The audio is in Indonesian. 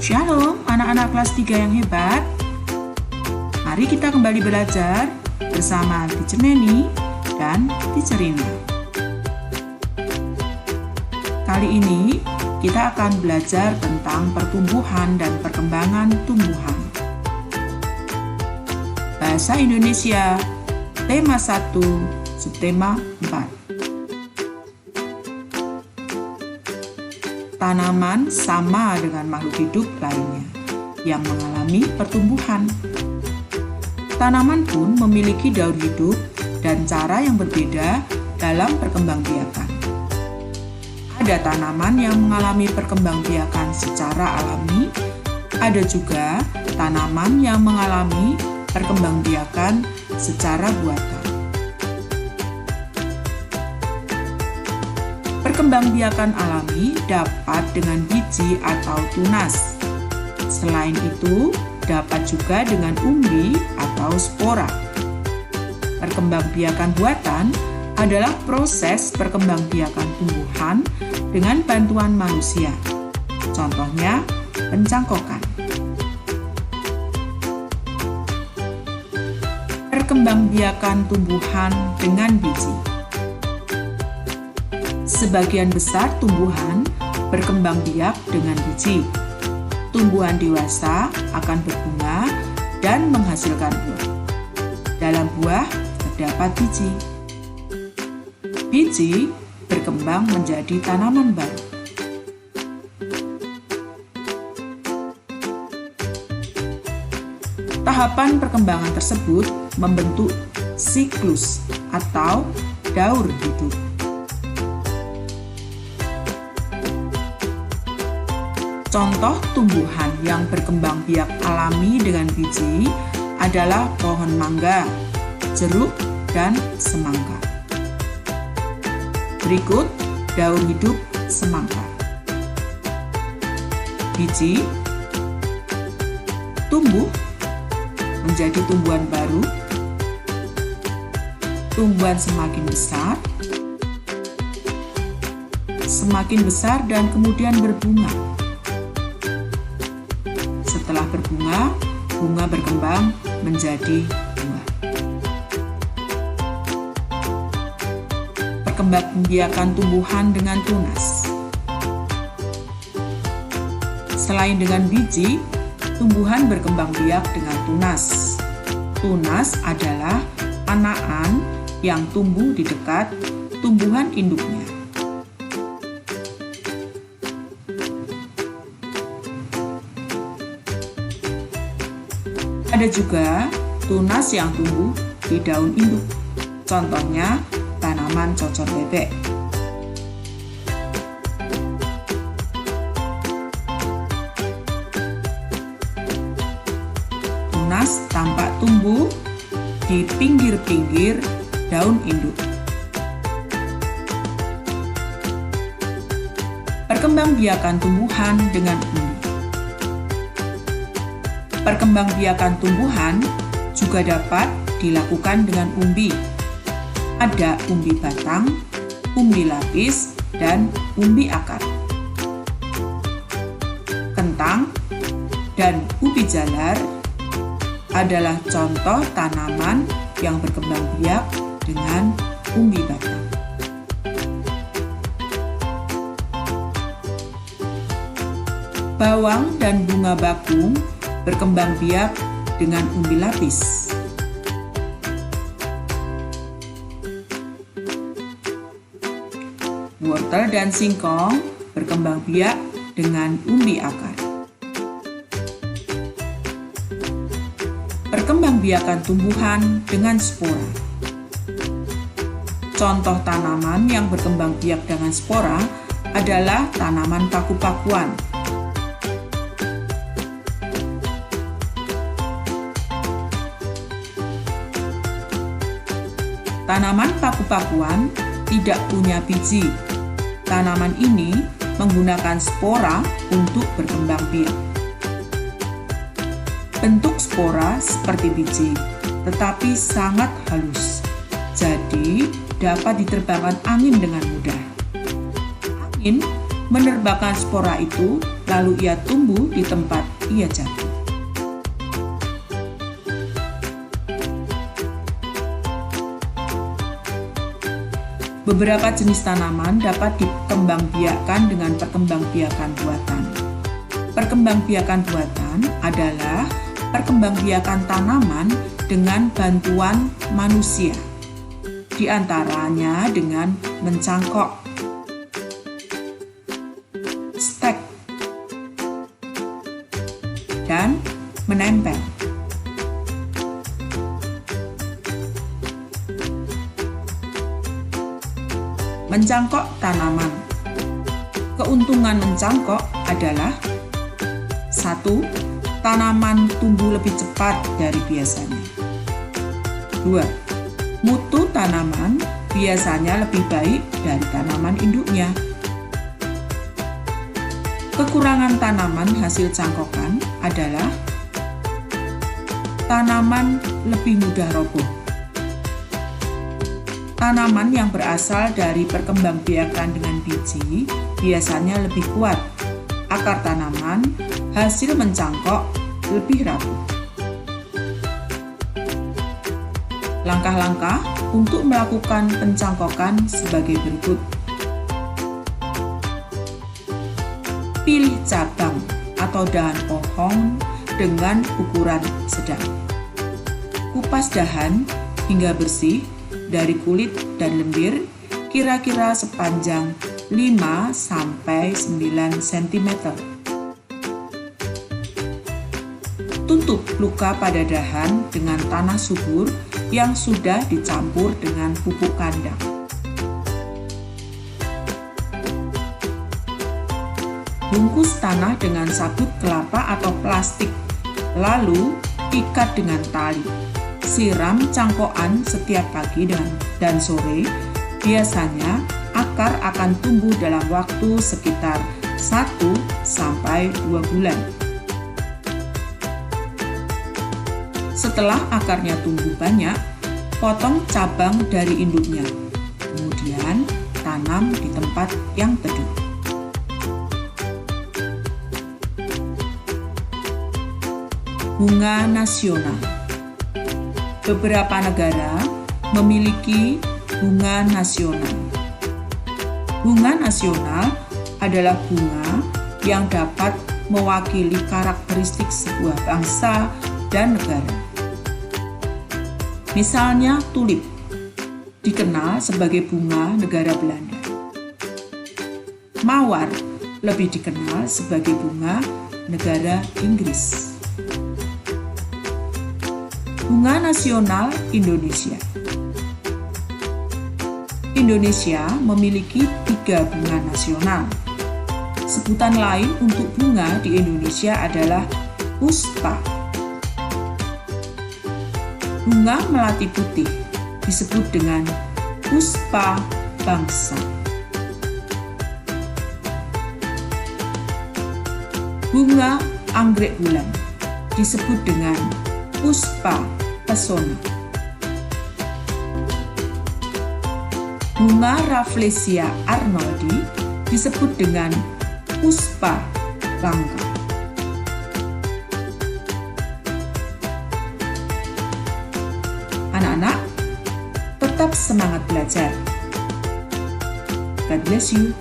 Shalom anak-anak kelas 3 yang hebat. Mari kita kembali belajar bersama Teacher Neni dan Teacher Rina. Kali ini kita akan belajar tentang pertumbuhan dan perkembangan tumbuhan. Bahasa Indonesia, tema 1, subtema 4. Tanaman sama dengan makhluk hidup lainnya yang mengalami pertumbuhan. Tanaman pun memiliki daur hidup dan cara yang berbeda dalam perkembangbiakan. Ada tanaman yang mengalami perkembangbiakan secara alami, ada juga tanaman yang mengalami perkembangbiakan secara buatan. Perkembangbiakan alami dapat dengan biji atau tunas. Selain itu, dapat juga dengan umbi atau spora. Perkembangbiakan buatan adalah proses perkembangbiakan tumbuhan dengan bantuan manusia. Contohnya, pencangkokan. Perkembangbiakan tumbuhan dengan biji. Sebagian besar tumbuhan berkembang biak dengan biji. Tumbuhan dewasa akan berbunga dan menghasilkan buah. Dalam buah terdapat biji. Biji berkembang menjadi tanaman baru. Tahapan perkembangan tersebut membentuk siklus atau daur hidup. Contoh tumbuhan yang berkembang biak alami dengan biji adalah pohon mangga, jeruk, dan semangka. Berikut daur hidup semangka. Biji tumbuh menjadi tumbuhan baru. Tumbuhan semakin besar dan kemudian berbunga. Setelah berbunga, bunga berkembang menjadi buah. Perkembangbiakan tumbuhan dengan tunas. Selain dengan biji, tumbuhan berkembang biak dengan tunas. Tunas adalah anakan yang tumbuh di dekat tumbuhan induknya. Ada juga tunas yang tumbuh di daun induk. Contohnya tanaman cocor bebek. Tunas tampak tumbuh di pinggir-pinggir daun induk. Perkembangbiakan tumbuhan dengan umbi. Perkembangbiakan tumbuhan juga dapat dilakukan dengan umbi. Ada umbi batang, umbi lapis, dan umbi akar. Kentang dan ubi jalar adalah contoh tanaman yang berkembang biak dengan umbi batang. Bawang dan bunga bakung berkembang biak dengan umbi lapis. Wortel dan singkong berkembang biak dengan umbi akar. Perkembangbiakan tumbuhan dengan spora. Contoh tanaman yang berkembang biak dengan spora adalah tanaman paku-pakuan. Tanaman paku-pakuan tidak punya biji. Tanaman ini menggunakan spora untuk berkembang biak. Bentuk spora seperti biji, tetapi sangat halus. Jadi, dapat diterbangkan angin dengan mudah. Angin menerbangkan spora itu lalu ia tumbuh di tempat ia jatuh. Beberapa jenis tanaman dapat dikembangbiakkan dengan perkembangbiakan buatan. Perkembangbiakan buatan adalah perkembangbiakan tanaman dengan bantuan manusia, di antaranya dengan mencangkok, stek, dan menempel. Mencangkok tanaman. Keuntungan mencangkok adalah 1. Tanaman tumbuh lebih cepat dari biasanya. 2. Mutu tanaman biasanya lebih baik dari tanaman induknya. Kekurangan tanaman hasil cangkokan adalah tanaman lebih mudah roboh. Tanaman yang berasal dari perkembangbiakan dengan biji biasanya lebih kuat. Akar tanaman hasil mencangkok lebih rapuh. Langkah-langkah untuk melakukan pencangkokan sebagai berikut. Pilih cabang atau dahan pohon dengan ukuran sedang. Kupas dahan hingga bersih dari kulit dan lendir kira-kira sepanjang 5-9 cm. Tutup luka pada dahan dengan tanah subur yang sudah dicampur dengan pupuk kandang. Bungkus tanah dengan sabut kelapa atau plastik, lalu ikat dengan tali. Siram cangkokan setiap pagi dan sore. Biasanya akar akan tumbuh dalam waktu sekitar 1-2 bulan. Setelah akarnya tumbuh banyak, potong cabang dari induknya. Kemudian tanam di tempat yang teduh. Bunga nasional. Beberapa negara memiliki bunga nasional. Bunga nasional adalah bunga yang dapat mewakili karakteristik sebuah bangsa dan negara. Misalnya tulip, dikenal sebagai bunga negara Belanda. Mawar lebih dikenal sebagai bunga negara Inggris. Bunga nasional Indonesia. Indonesia memiliki 3 bunga nasional. Sebutan lain untuk bunga di Indonesia adalah puspa. Bunga melati putih disebut dengan puspa bangsa. Bunga anggrek bulan disebut dengan puspa pesona. Bunga Rafflesia arnoldi disebut dengan puspa langka. Anak-anak, tetap semangat belajar. God bless you.